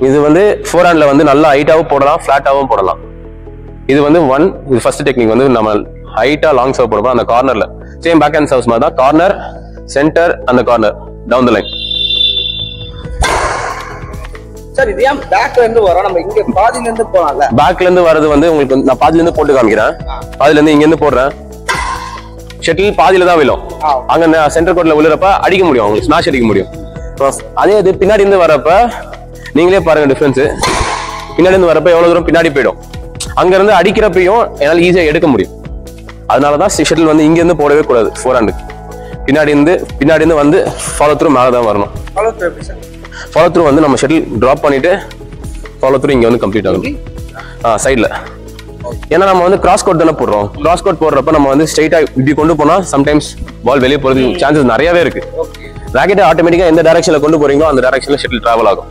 இது வந்து ஃபோர் ஹேண்ட்ல வந்து நல்லா ஹைட்டாவும் போடலாம், ஃபிளாட்டாவும் போடலாம். இது வந்து இது ஃபர்ஸ்ட் டெக்னிக் வந்து நம்ம ஹைட்டா லாங் சர்வ் போடுவோம். அந்த கார்னர்ல சேம் பேக் ஹேண்ட் சர்வ்ஸ் மாதிரி தான், கார்னர், சென்டர், அந்த corner, down the line. Sir இது ஏன் பேக்ல இருந்து வரோம், நம்ம இங்க பாதியில இருந்து போலாம்ல? பேக்ல இருந்து வரது வந்து உங்களுக்கு நான் பாதியில இருந்து போட்டு காமிக்கிறேன். பாதியில இருந்து இங்க இருந்து போடுறேன். ஷட்டில் பாதியில தான் விழும். அங்க சென்டர் கோர்ட்ல விழுறப்ப அடிக்க முடியும், உங்களுக்கு ஸ்மாஷ் அடிக்க முடியும். அதே இது பின்னாடி இருந்து வரப்ப நீங்களே பாருங்க டிஃபரன்ஸ். பின்னாடி இருந்து வரப்ப எவ்வளவு தூரம் பின்னாடி போயிடும். அங்க இருந்து அடிக்கிறப்பையும் என்னால ஈஸியா எடுக்க முடியும். அதனாலதான் ஷட்டில் வந்து இங்க இருந்து போடவே கூடாது. ஃபோர் ஹேண்டுக்கு பின்னாடி இருந்து வந்து ஃபாலோ த்ரூ மேல தான் வரணும். ஃபாலோ த்ரூ வந்து நம்ம ஷட்டில் டிராப் பண்ணிட்டு ஃபாலோ த்ரூ இங்க வந்து கம்ப்ளீட் ஆகும். சைட்ல ஏன்னா நம்ம வந்து கிராஸ் கோட் தானே போடுறோம். கிராஸ் கோட் போடுறப்ப நம்ம வந்து ஸ்ட்ரைட்டா இப்படி கொண்டு போனா சம்டைம்ஸ் பால் வெளியே போறது சான்சஸ் நிறையவே இருக்கு. ராக்கெட் ஆட்டோமேட்டிக்கா எந்த டைரக்ஷன்ல கொண்டு போறீங்களோ அந்த டைரக்ஷன்ல ஷட்டில் டிராவல் ஆகும்.